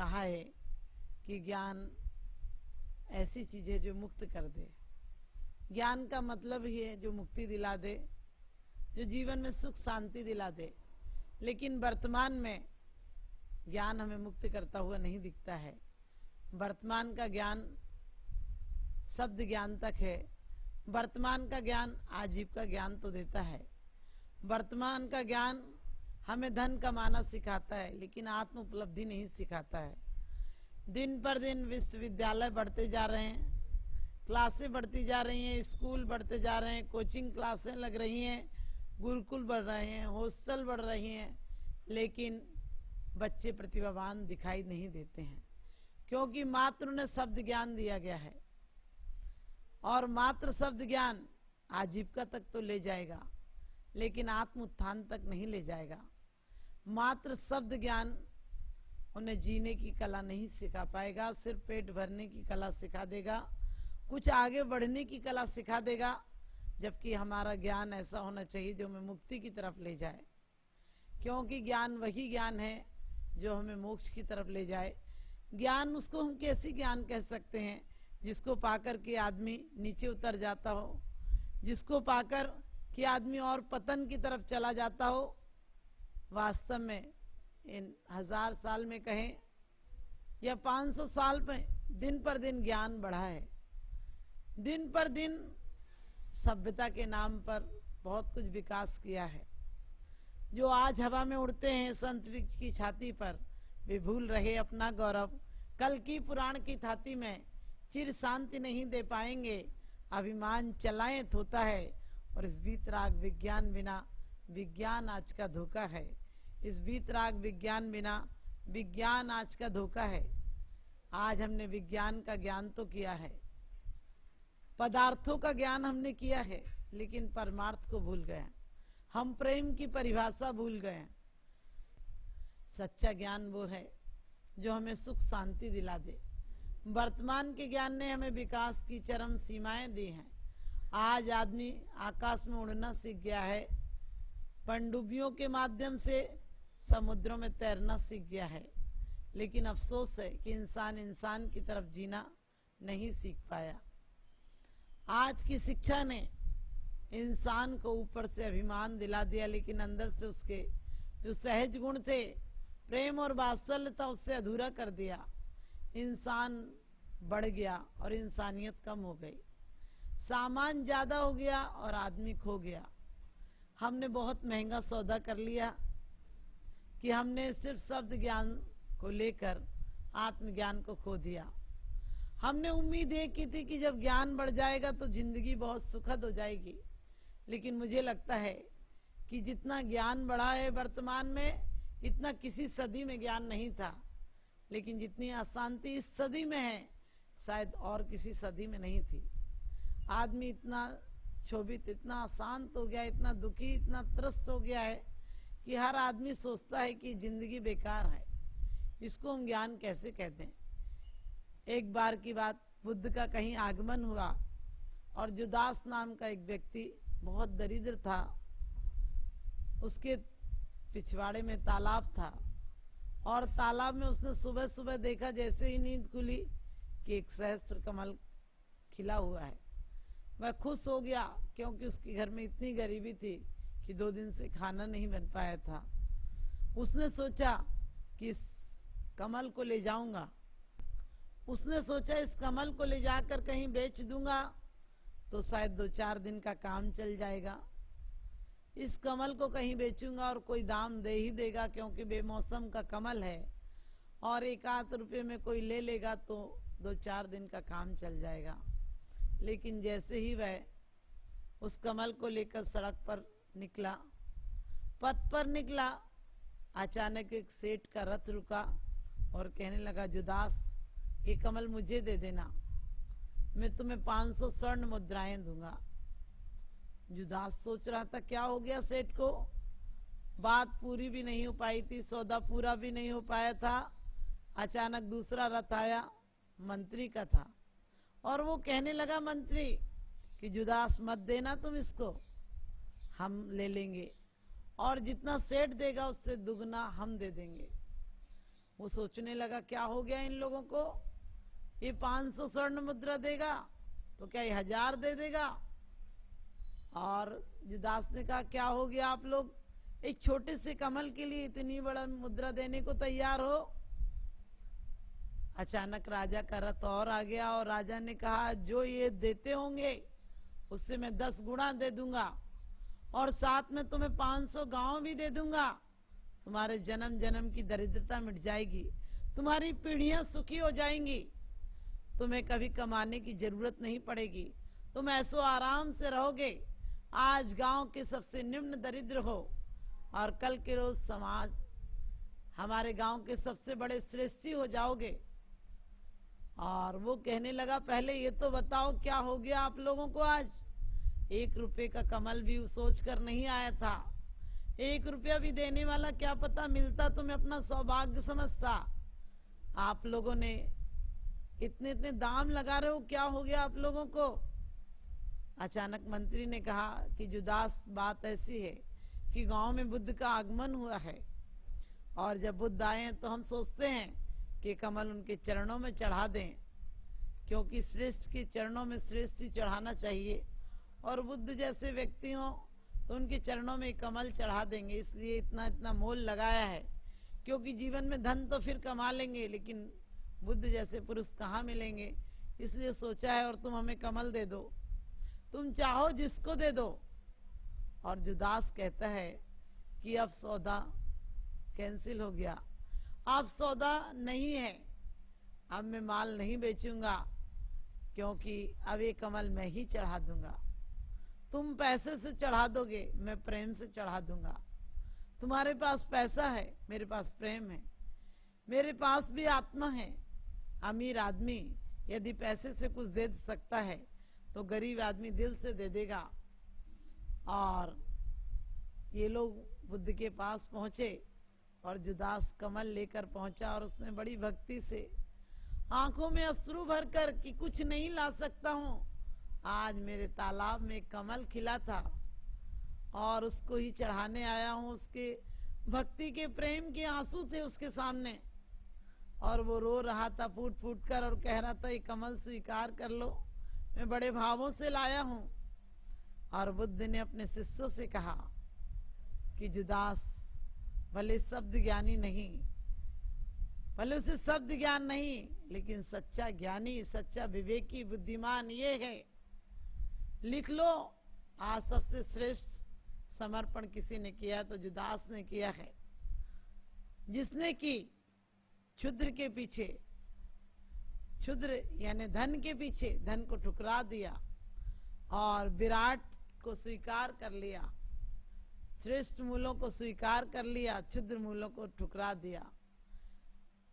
कहा है कि ज्ञान ऐसी चीज है जो मुक्त कर दे। ज्ञान का मतलब ही है जो मुक्ति दिला दे, जो जीवन में सुख शांति दिला दे। लेकिन वर्तमान में ज्ञान हमें मुक्त करता हुआ नहीं दिखता है। वर्तमान का ज्ञान शब्द ज्ञान तक है। वर्तमान का ज्ञान आजीविका ज्ञान तो देता है। वर्तमान का ज्ञान हमें धन कमाना सिखाता है, लेकिन आत्म उपलब्धि नहीं सिखाता है। दिन पर दिन विश्वविद्यालय बढ़ते जा रहे हैं, क्लासें बढ़ती जा रही हैं, स्कूल बढ़ते जा रहे हैं, कोचिंग क्लासें लग रही हैं, गुरुकुल बढ़ रहे हैं, हॉस्टल बढ़ रही हैं, लेकिन बच्चे प्रतिभावान दिखाई नहीं देते हैं, क्योंकि मात्र उन्हें शब्द ज्ञान दिया गया है। और मात्र शब्द ज्ञान आजीविका तक तो ले जाएगा, लेकिन आत्म उत्थान तक नहीं ले जाएगा। मात्र शब्द ज्ञान उन्हें जीने की कला नहीं सिखा पाएगा, सिर्फ पेट भरने की कला सिखा देगा, कुछ आगे बढ़ने की कला सिखा देगा। जबकि हमारा ज्ञान ऐसा होना चाहिए जो हमें मुक्ति की तरफ ले जाए, क्योंकि ज्ञान वही ज्ञान है जो हमें मोक्ष की तरफ ले जाए। ज्ञान उसको हम कैसी ज्ञान कह सकते हैं जिसको पाकर के आदमी नीचे उतर जाता हो, जिसको पाकर कि आदमी और पतन की तरफ चला जाता हो। वास्तव में इन 1000 साल में कहें या 500 साल में दिन पर दिन ज्ञान बढ़ा है। दिन पर दिन सभ्यता के नाम पर बहुत कुछ विकास किया है। जो आज हवा में उड़ते हैं संत वृक्ष की छाती पर, वे भूल रहे अपना गौरव। कल की पुराण की थाती में चिर शांति नहीं दे पाएंगे, अभिमान चलायत होता है। और इस बीतराग विज्ञान बिना विज्ञान आज का धोखा है। इस बीतराग विज्ञान बिना विज्ञान आज का धोखा है। आज हमने विज्ञान का ज्ञान तो किया है, पदार्थों का ज्ञान हमने किया है, लेकिन परमार्थ को भूल गए। हम प्रेम की परिभाषा भूल गए। सच्चा ज्ञान वो है जो हमें सुख शांति दिला दे। वर्तमान के ज्ञान ने हमें विकास की चरम सीमाएं दी हैं। आज आदमी आकाश में उड़ना सीख गया है, पनडुब्बियों के माध्यम से समुद्रों में तैरना सीख गया है, लेकिन अफसोस है कि इंसान इंसान की तरफ जीना नहीं सीख पाया। आज की शिक्षा ने इंसान को ऊपर से अभिमान दिला दिया, लेकिन अंदर से उसके जो सहज गुण थे, प्रेम और वात्सल्य था, उससे अधूरा कर दिया। इंसान बढ़ गया और इंसानियत कम हो गई। सामान ज्यादा हो गया और आदमी खो गया। हमने बहुत महंगा सौदा कर लिया कि हमने सिर्फ शब्द ज्ञान को लेकर आत्मज्ञान को खो दिया। हमने उम्मीद ये की थी कि जब ज्ञान बढ़ जाएगा तो जिंदगी बहुत सुखद हो जाएगी, लेकिन मुझे लगता है कि जितना ज्ञान बढ़ा है वर्तमान में, इतना किसी सदी में ज्ञान नहीं था। लेकिन जितनी अशांति इस सदी में है, शायद और किसी सदी में नहीं थी। आदमी इतना क्षोभित, इतना अशांत हो गया, इतना दुखी, इतना त्रस्त हो गया है कि हर आदमी सोचता है कि जिंदगी बेकार है। इसको हम ज्ञान कैसे कहते हैं? एक बार की बात, बुद्ध का कहीं आगमन हुआ और जुदास नाम का एक व्यक्ति बहुत दरिद्र था। उसके पिछवाड़े में तालाब था और तालाब में उसने सुबह सुबह देखा, जैसे ही नींद खुली, कि एक सहस्त्र कमल खिला हुआ है। वह खुश हो गया, क्योंकि उसके घर में इतनी गरीबी थी कि 2 दिन से खाना नहीं बन पाया था। उसने सोचा कि इस कमल को ले जाऊंगा। उसने सोचा इस कमल को ले जाकर कहीं बेच दूंगा तो शायद 2-4 दिन का काम चल जाएगा। इस कमल को कहीं बेचूंगा और कोई दाम दे ही देगा, क्योंकि बेमौसम का कमल है, और 1-8 रुपये में कोई ले लेगा तो 2-4 दिन का काम चल जाएगा। लेकिन जैसे ही वह उस कमल को लेकर सड़क पर निकला, पथ पर निकला, अचानक एक सेठ का रथ रुका और कहने लगा, जुदास, ये कमल मुझे दे देना, मैं तुम्हें 500 स्वर्ण मुद्राएं दूंगा। जुदास सोच रहा था क्या हो गया सेठ को। बात पूरी भी नहीं हो पाई थी, सौदा पूरा भी नहीं हो पाया था। अचानक दूसरा रथ आया, मंत्री का था, और वो कहने लगा मंत्री कि जुदास मत देना तुम इसको, हम ले लेंगे, और जितना सेठ देगा उससे दुगना हम दे देंगे। वो सोचने लगा क्या हो गया इन लोगों को, ये 500 स्वर्ण मुद्रा देगा तो क्या ये 1000 दे देगा। और जुदास ने कहा क्या हो गया, आप लोग एक छोटे से कमल के लिए इतनी बड़ा मुद्रा देने को तैयार हो। अचानक राजा का रथ और आ गया और राजा ने कहा जो ये देते होंगे उससे मैं 10 गुना दे दूंगा और साथ में तुम्हें 500 गांव भी दे दूंगा। तुम्हारे जन्म जन्म की दरिद्रता मिट जाएगी, तुम्हारी पीढ़ियां सुखी हो जाएंगी, तुम्हें कभी कमाने की जरूरत नहीं पड़ेगी, तुम ऐसो आराम से रहोगे। आज गांव के सबसे निम्न दरिद्र हो और कल के रोज समाज हमारे गांव के सबसे बड़े श्रेष्ठी हो जाओगे। और वो कहने लगा पहले ये तो बताओ क्या हो गया आप लोगों को, आज 1 रुपए का कमल भी सोच कर नहीं आया था, 1 रुपया भी देने वाला क्या पता मिलता तो मैं अपना सौभाग्य समझता। आप लोगों ने इतने इतने दाम लगा रहे हो, क्या हो गया आप लोगों को। अचानक मंत्री ने कहा कि जुदास बात ऐसी है कि गांव में बुद्ध का आगमन हुआ है और जब बुद्ध आए तो हम सोचते हैं कि कमल उनके चरणों में चढ़ा दें, क्योंकि श्रेष्ठ के चरणों में श्रेष्ठ ही चढ़ाना चाहिए और बुद्ध जैसे व्यक्ति हो तो उनके चरणों में कमल चढ़ा देंगे, इसलिए इतना इतना मोल लगाया है। क्योंकि जीवन में धन तो फिर कमा लेंगे लेकिन बुद्ध जैसे पुरुष कहाँ मिलेंगे, इसलिए सोचा है और तुम हमें कमल दे दो, तुम चाहो जिसको दे दो। और जुदास कहता है कि अब सौदा कैंसिल हो गया, अब सौदा नहीं है, अब मैं माल नहीं बेचूंगा क्योंकि अब ये कमल मैं ही चढ़ा दूंगा। तुम पैसे से चढ़ा दोगे, मैं प्रेम से चढ़ा दूंगा। तुम्हारे पास पैसा है, मेरे पास प्रेम है, मेरे पास भी आत्मा है। अमीर आदमी यदि पैसे से कुछ दे सकता है तो गरीब आदमी दिल से दे देगा। और ये लोग बुद्ध के पास पहुंचे और जुदास कमल लेकर पहुंचा और उसने बड़ी भक्ति से आंखों में अश्रु भरकर कि कुछ नहीं ला सकता हूं, आज मेरे तालाब में कमल खिला था और उसको ही चढ़ाने आया हूं। उसके भक्ति के प्रेम के आंसू थे उसके सामने और वो रो रहा था फूट फूट कर और कह रहा था ये कमल स्वीकार कर लो, मैं बड़े भावों से लाया हूं। और बुद्ध ने अपने शिष्यों से कहा कि जुदास भले शब्द ज्ञानी नहीं, भले उसे शब्द ज्ञान नहीं, लेकिन सच्चा ज्ञानी सच्चा विवेकी बुद्धिमान ये है। लिख लो, आज सबसे श्रेष्ठ समर्पण किसी ने किया तो जुदास ने किया है, जिसने की क्षुद्र के पीछे, क्षुद्र यानी धन के पीछे धन को ठुकरा दिया और विराट को स्वीकार कर लिया, श्रेष्ठ मूलों को स्वीकार कर लिया, क्षुद्र मूलों को ठुकरा दिया।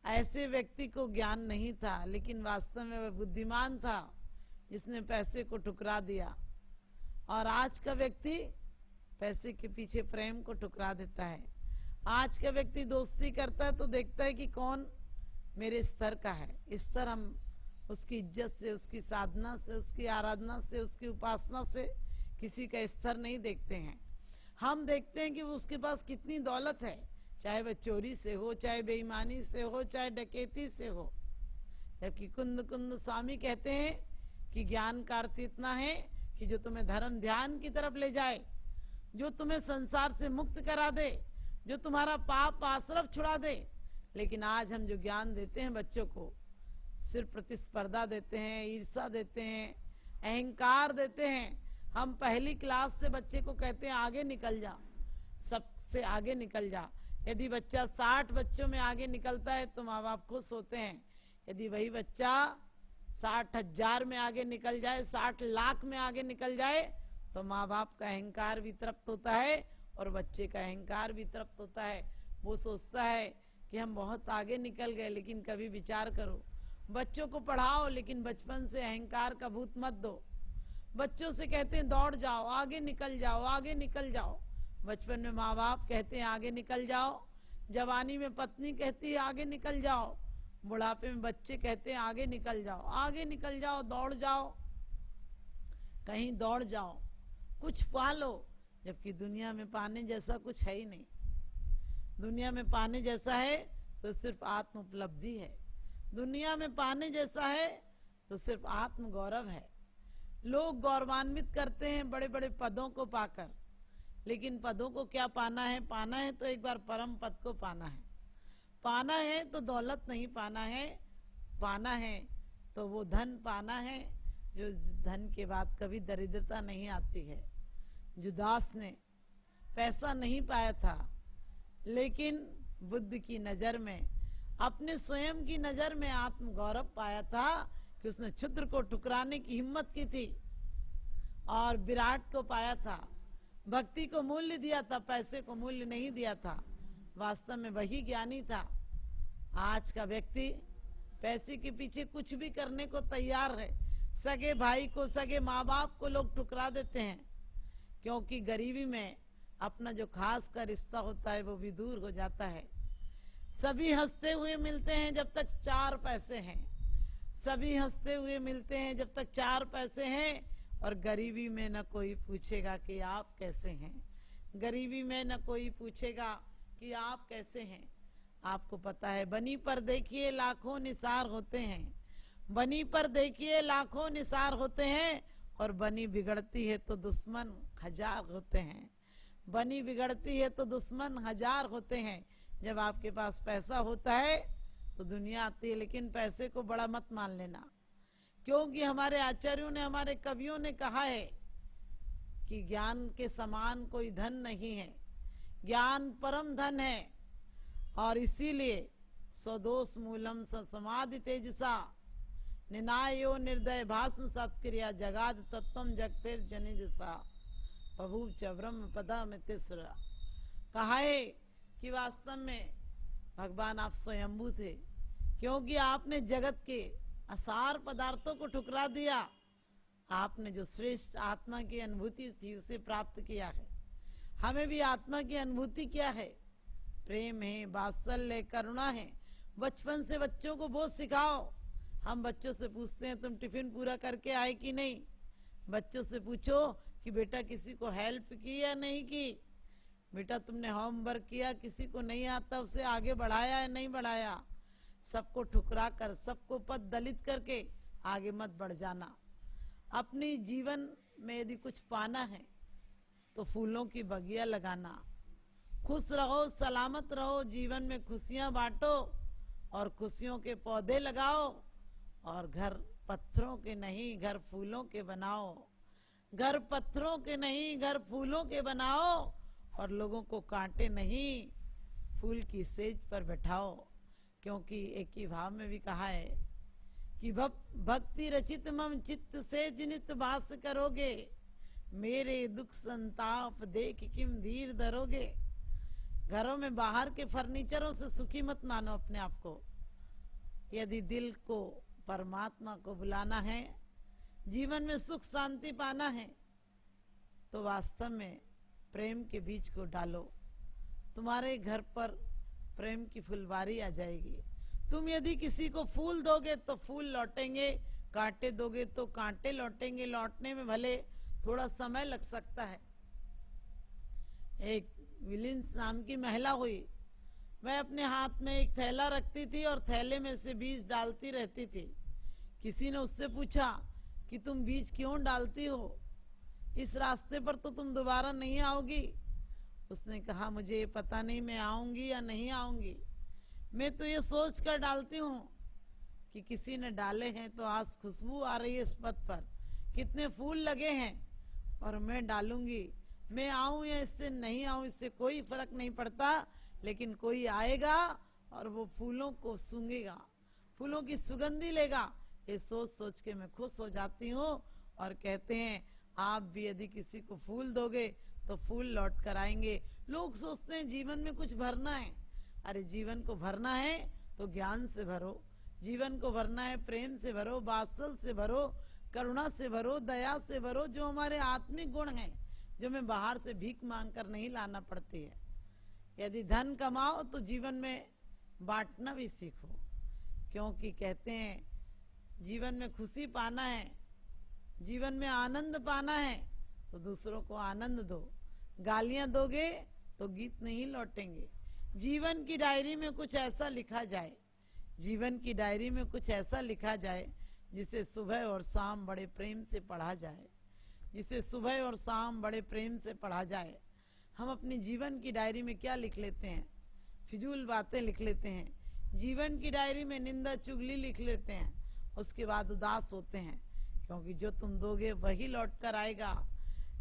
ऐसे व्यक्ति को ज्ञान नहीं था लेकिन वास्तव में वह बुद्धिमान था जिसने पैसे को ठुकरा दिया। और आज का व्यक्ति पैसे के पीछे प्रेम को ठुकरा देता है। आज का व्यक्ति दोस्ती करता है तो देखता है कि कौन मेरे स्तर का है, इस स्तर हम उसकी इज्जत से, उसकी साधना से, उसकी आराधना से, उसकी उपासना से किसी का स्तर नहीं देखते हैं। हम देखते हैं कि वो उसके पास कितनी दौलत है, चाहे वह चोरी से हो, चाहे बेईमानी से हो, चाहे डकैती से हो। जबकि कुंद कुंद स्वामी कहते हैं कि ज्ञान का अर्थ इतना है कि जो तुम्हें धर्म ध्यान की तरफ ले जाए, जो तुम्हें संसार से मुक्त करा दे, जो तुम्हारा पाप आश्रव छुड़ा दे। लेकिन आज हम जो ज्ञान देते हैं बच्चों को, सिर्फ प्रतिस्पर्धा देते हैं, ईर्षा देते हैं, अहंकार देते हैं। हम पहली क्लास से बच्चे को कहते हैं आगे निकल जा, सबसे आगे निकल जा। यदि बच्चा 60 बच्चों में आगे निकलता है तो माँ बाप खुश होते हैं। यदि वही बच्चा 60,000 में आगे निकल जाए, 60 लाख में आगे निकल जाए तो माँ बाप का अहंकार भी तृप्त होता है और बच्चे का अहंकार भी तृप्त होता है। वो सोचता है कि हम बहुत आगे निकल गए। लेकिन कभी विचार करो, बच्चों को पढ़ाओ लेकिन बचपन से अहंकार का भूत मत दो। बच्चों से कहते हैं दौड़ जाओ, आगे निकल जाओ, आगे निकल जाओ। बचपन में माँ बाप कहते हैं आगे निकल जाओ, जवानी में पत्नी कहती है आगे निकल जाओ, बुढ़ापे में बच्चे कहते हैं आगे निकल जाओ, आगे निकल जाओ, दौड़ जाओ, कहीं दौड़ जाओ, कुछ पालो। जबकि दुनिया में पाने जैसा कुछ है ही नहीं। दुनिया में पाने जैसा है तो सिर्फ आत्म उपलब्धि है। दुनिया में पाने जैसा है तो सिर्फ आत्म गौरव है। लोग गौरवान्वित करते हैं बड़े बड़े पदों को पाकर, लेकिन पदों को क्या पाना है? पाना है तो एक बार परम पद को पाना है। पाना है तो दौलत नहीं पाना है, पाना है तो वो धन पाना है जो धन के बाद कभी दरिद्रता नहीं आती है। जुदास ने पैसा नहीं पाया था, लेकिन बुद्ध की नजर में, अपने स्वयं की नजर में आत्म गौरव पाया था कि उसने क्षुद्र को ठुकराने की हिम्मत की थी और विराट को पाया था। भक्ति को मूल्य दिया था, पैसे को मूल्य नहीं दिया था। वास्तव में वही ज्ञानी था। आज का व्यक्ति पैसे के पीछे कुछ भी करने को तैयार है। सगे भाई को, सगे माँ बाप को लोग ठुकरा देते हैं, क्योंकि गरीबी में अपना जो खास का रिश्ता होता है वो भी दूर हो जाता है। सभी हंसते हुए मिलते हैं जब तक 4 पैसे हैं, सभी हंसते हुए मिलते हैं जब तक 4 पैसे हैं, और गरीबी में न कोई पूछेगा कि आप कैसे हैं। गरीबी में न कोई पूछेगा कि आप कैसे हैं। आपको पता है, बनी पर देखिए लाखों निसार होते हैं, बनी पर देखिए लाखों निसार होते हैं, और बनी बिगड़ती है तो दुश्मन 1000 होते हैं। बनी बिगड़ती है तो दुश्मन 1000 होते हैं। जब आपके पास पैसा होता है तो दुनिया आती है, लेकिन पैसे को बड़ा मत मान लेना, क्योंकि हमारे आचार्यों ने, हमारे कवियों ने कहा है कि ज्ञान के समान कोई धन नहीं है, ज्ञान परम धन है। और इसीलिए स्वदोष मूलम समाधि तेजसा निनायो निर्दय भाषण सत्क्रिया जगाद तत्वम जगतेर जनिजसा प्रभु च ब्रह्म पदा में तिसरा। कहा है कि वास्तव में भगवान आप स्वयंभू थे, क्योंकि आपने जगत के असार पदार्थों को ठुकरा दिया। आपने जो श्रेष्ठ आत्मा की अनुभूति थी उसे प्राप्त किया है। हमें भी आत्मा की अनुभूति क्या है? प्रेम है, वात्सल्य, करुणा है। बचपन से बच्चों को वो सिखाओ। हम बच्चों से पूछते हैं तुम टिफिन पूरा करके आए कि नहीं। बच्चों से पूछो कि बेटा किसी को हेल्प की या नहीं की, बेटा तुमने होमवर्क किया, किसी को नहीं आता उसे आगे बढ़ाया या नहीं बढ़ाया। सबको ठुकरा कर, सबको पद दलित करके आगे मत बढ़ जाना। अपनी जीवन में यदि कुछ पाना है तो फूलों की बगिया लगाना। खुश रहो, सलामत रहो, जीवन में खुशियां बांटो और खुशियों के पौधे लगाओ। और घर पत्थरों के नहीं, घर फूलों के बनाओ। घर पत्थरों के नहीं, घर फूलों के बनाओ। और लोगों को कांटे नहीं, फूल की सेज पर बैठाओ। क्योंकि एक ही भाव में भी कहा है कि भक्ति रचित मम चित्त से जिनित वास करोगे, मेरे दुख संताप देख किम धीर धरोगे। घरों में बाहर के फर्नीचरों से सुखी मत मानो अपने आप को। यदि दिल को परमात्मा को बुलाना है, जीवन में सुख शांति पाना है, तो वास्तव में प्रेम के बीज को डालो। तुम्हारे घर पर प्रेम की फुलवारी आ जाएगी। तुम यदि किसी को फूल दोगे तो फूल लौटेंगे, कांटे दोगे तो कांटे लौटेंगे। लौटने में भले थोड़ा समय लग सकता है। एक विलिंस नाम की महिला हुई, वह अपने हाथ में एक थैला रखती थी और थैले में से बीज डालती रहती थी। किसी ने उससे पूछा कि तुम बीज क्यों डालती हो, इस रास्ते पर तो तुम दोबारा नहीं आओगी। उसने कहा मुझे ये पता नहीं मैं आऊंगी या नहीं आऊंगी, मैं तो ये सोच कर डालती हूँ कि किसी ने डाले हैं तो आज खुशबू आ रही है इस पथ पर, कितने फूल लगे हैं, और मैं डालूंगी। मैं आऊं या इससे नहीं आऊं इससे कोई फर्क नहीं पड़ता, लेकिन कोई आएगा और वो फूलों को सूंघेगा, फूलों की सुगंधी लेगा। ये सोच सोच के मैं खुश हो जाती हूँ। और कहते हैं आप भी यदि किसी को फूल दोगे तो फूल लौट कर आएंगे। लोग सोचते हैं जीवन में कुछ भरना है। अरे जीवन को भरना है तो ज्ञान से भरो, जीवन को भरना है प्रेम से भरो, वात्सल से भरो, करुणा से भरो, दया से भरो, जो हमारे आत्मिक गुण हैं, जो हमें बाहर से भीख मांग कर नहीं लाना पड़ती है। यदि धन कमाओ तो जीवन में बांटना भी सीखो, क्योंकि कहते हैं जीवन में खुशी पाना है, जीवन में आनंद पाना है तो दूसरों को आनंद दो। गालियां दोगे तो गीत नहीं लौटेंगे, जीवन की डायरी में कुछ ऐसा लिखा जाए, जीवन की डायरी में कुछ ऐसा लिखा जाए जिसे सुबह और शाम बड़े प्रेम से पढ़ा जाए, जिसे सुबह और शाम बड़े प्रेम से पढ़ा जाए। हम अपनी जीवन की डायरी में क्या लिख लेते हैं? फिजूल बातें लिख लेते हैं। जीवन की डायरी में निंदा चुगली लिख लेते हैं, उसके बाद उदास होते हैं, क्योंकि जो तुम दोगे वही लौट कर आएगा।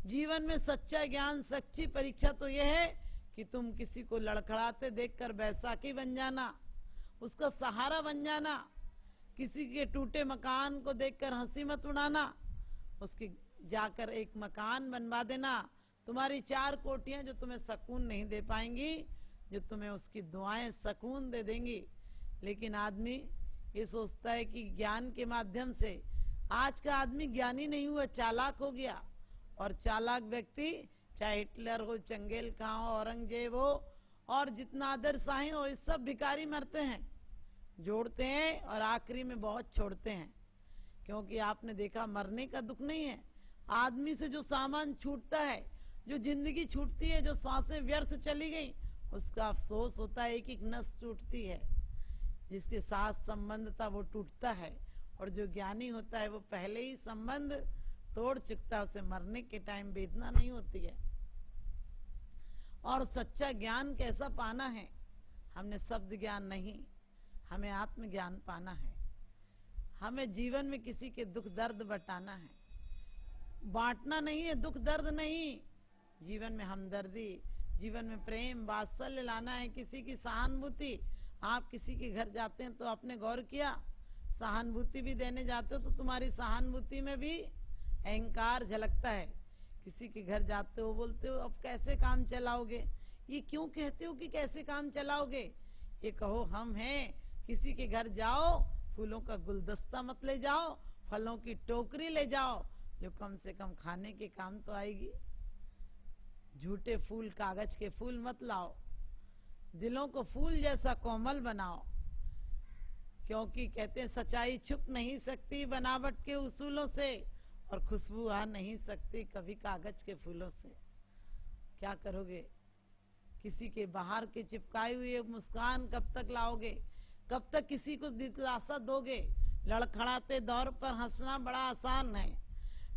जीवन में सच्चा ज्ञान, सच्ची परीक्षा तो यह है कि तुम किसी को लड़खड़ाते देखकर बैसाखी बन जाना, उसका सहारा बन जाना। किसी के टूटे मकान को देखकर हंसी मत उड़ाना, उसके जाकर एक मकान बनवा देना। तुम्हारी 4 कोठियां जो तुम्हें सुकून नहीं दे पाएंगी, जो तुम्हें उसकी दुआएं सुकून दे देंगी। लेकिन आदमी ये सोचता है कि ज्ञान के माध्यम से, आज का आदमी ज्ञानी नहीं हुआ, चालाक हो गया। और चालाक व्यक्ति, चाहे हिटलर हो, चंगेल खां हो, औरंगजेब हो, और जितना आदर शाही हो, इस सब भिखारी मरते हैं, जोड़ते हैं और आखिरी में बहुत छोड़ते हैं। क्योंकि आपने देखा, मरने का दुख नहीं है, आदमी से जो सामान छूटता है, जो जिंदगी छूटती है, जो सांसें व्यर्थ चली गई, उसका अफसोस होता है। एक एक नस टूटती है, जिसके साथ संबंध था वो टूटता है। और जो ज्ञानी होता है वो पहले ही संबंध तोड़ चुकता है, उसे मरने के टाइम वेदना नहीं होती है। और सच्चा ज्ञान कैसा पाना है? हमने शब्द ज्ञान नहीं, हमें आत्मज्ञान पाना है। हमें जीवन में किसी के दुख दर्द बटाना है, बांटना नहीं है, दुख दर्द नहीं। जीवन में हमदर्दी, जीवन में प्रेम वात्सल्य लाना है, किसी की सहानुभूति। आप किसी के घर जाते हैं तो आपने गौर किया, सहानुभूति भी देने जाते हो तो तुम्हारी सहानुभूति में भी अहंकार झलकता है। किसी के घर जाते हो, बोलते हो अब कैसे काम चलाओगे? ये क्यों कहते हो कि कैसे काम चलाओगे? ये कहो हम हैं। किसी के घर जाओ, फूलों का गुलदस्ता मत ले जाओ, फलों की टोकरी ले जाओ, जो कम से कम खाने के काम तो आएगी। झूठे फूल, कागज के फूल मत लाओ, दिलों को फूल जैसा कोमल बनाओ। क्योंकि कहते हैं सच्चाई छुप नहीं सकती बनावट के उसूलों से, और खुशबू आ नहीं सकती कभी कागज के फूलों से। क्या करोगे? किसी के बाहर के चिपकाई हुई मुस्कान कब तक लाओगे? कब तक किसी को दिलासा दोगे? लड़खड़ाते दौर पर हंसना बड़ा आसान है,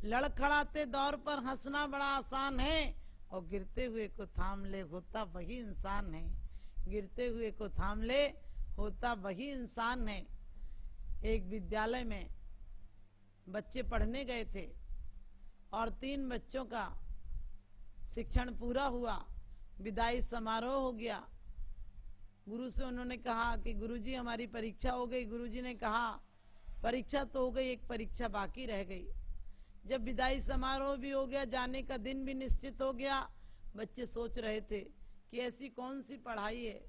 लड़खड़ाते दौर पर हंसना बड़ा आसान है, और गिरते हुए को थाम ले होता वही इंसान है। गिरते हुए को थाम ले होता वही इंसान है। एक विद्यालय में बच्चे पढ़ने गए थे और 3 बच्चों का शिक्षण पूरा हुआ, विदाई समारोह हो गया। गुरु से उन्होंने कहा कि गुरुजी हमारी परीक्षा हो गई। गुरुजी ने कहा परीक्षा तो हो गई, एक परीक्षा बाकी रह गई। जब विदाई समारोह भी हो गया, जाने का दिन भी निश्चित हो गया, बच्चे सोच रहे थे कि ऐसी कौन सी पढ़ाई है,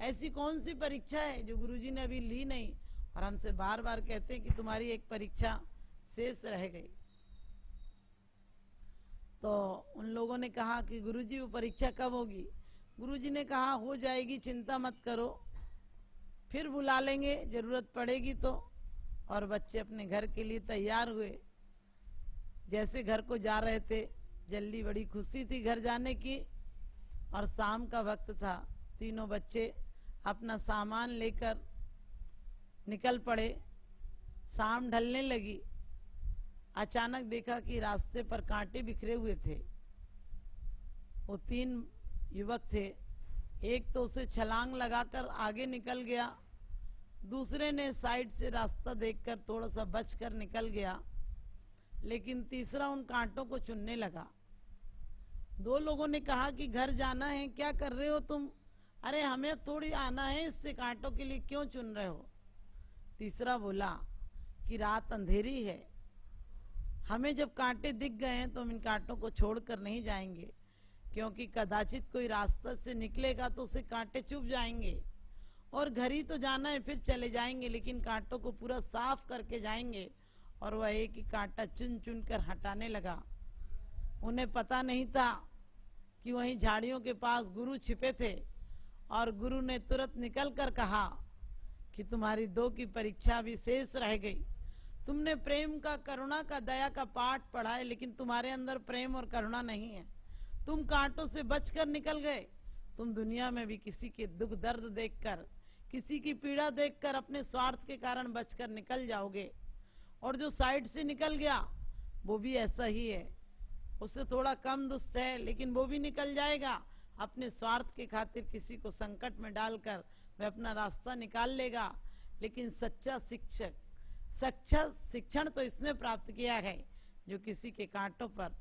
ऐसी कौन सी परीक्षा है जो गुरुजी ने अभी ली नहीं, और हमसे बार बार कहते हैं कि तुम्हारी एक परीक्षा शेष रह गई। तो उन लोगों ने कहा कि गुरुजी वो परीक्षा कब होगी? गुरुजी ने कहा हो जाएगी, चिंता मत करो, फिर बुला लेंगे जरूरत पड़ेगी तो। और बच्चे अपने घर के लिए तैयार हुए। जैसे घर को जा रहे थे, जल्दी, बड़ी खुशी थी घर जाने की, और शाम का वक्त था। तीनों बच्चे अपना सामान लेकर निकल पड़े। शाम ढलने लगी, अचानक देखा कि रास्ते पर कांटे बिखरे हुए थे। वो 3 युवक थे, एक तो उसे छलांग लगाकर आगे निकल गया, दूसरे ने साइड से रास्ता देखकर थोड़ा सा बचकर निकल गया, लेकिन तीसरा उन कांटों को चुनने लगा। 2 लोगों ने कहा कि घर जाना है, क्या कर रहे हो तुम? अरे हमें थोड़ी आना है, इससे कांटों के लिए क्यों चुन रहे हो? तीसरा बोला कि रात अंधेरी है, हमें जब कांटे दिख गए हैं तो हम इन कांटों को छोड़कर नहीं जाएंगे, क्योंकि कदाचित कोई रास्ता से निकलेगा तो उसे कांटे चुभ जाएंगे, और घर ही तो जाना है, फिर चले जाएंगे, लेकिन कांटों को पूरा साफ करके जाएंगे। और वह एक ही कांटा चुन चुन कर हटाने लगा। उन्हें पता नहीं था कि वहीं झाड़ियों के पास गुरु छिपे थे, और गुरु ने तुरंत निकल कर कहा कि तुम्हारी 2 की परीक्षा भी शेष रह गई। तुमने प्रेम का, करुणा का, दया का पाठ पढ़ा है, लेकिन तुम्हारे अंदर प्रेम और करुणा नहीं है। तुम कांटों से बचकर निकल गए, तुम दुनिया में भी किसी के दुख दर्द देखकर, किसी की पीड़ा देखकर अपने स्वार्थ के कारण बचकर निकल जाओगे। और जो साइड से निकल गया वो भी ऐसा ही है, उससे थोड़ा कम दुष्ट है, लेकिन वो भी निकल जाएगा। अपने स्वार्थ के खातिर किसी को संकट में डालकर वह अपना रास्ता निकाल लेगा। लेकिन सच्चा शिक्षक, सच्चा शिक्षण तो इसने प्राप्त किया है जो किसी के कांटों पर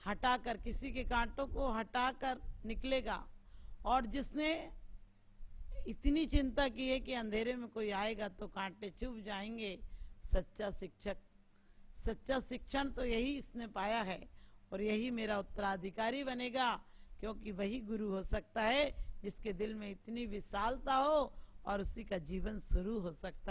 हटाकर, किसी के कांटों को हटाकर निकलेगा। और जिसने इतनी चिंता की है कि अंधेरे में कोई आएगा तो कांटे चुभ जाएंगे, सच्चा शिक्षक, सच्चा शिक्षण तो यही इसने पाया है। और यही मेरा उत्तराधिकारी बनेगा, क्योंकि वही गुरु हो सकता है जिसके दिल में इतनी विशालता हो और उसी का जीवन शुरू हो सकता है।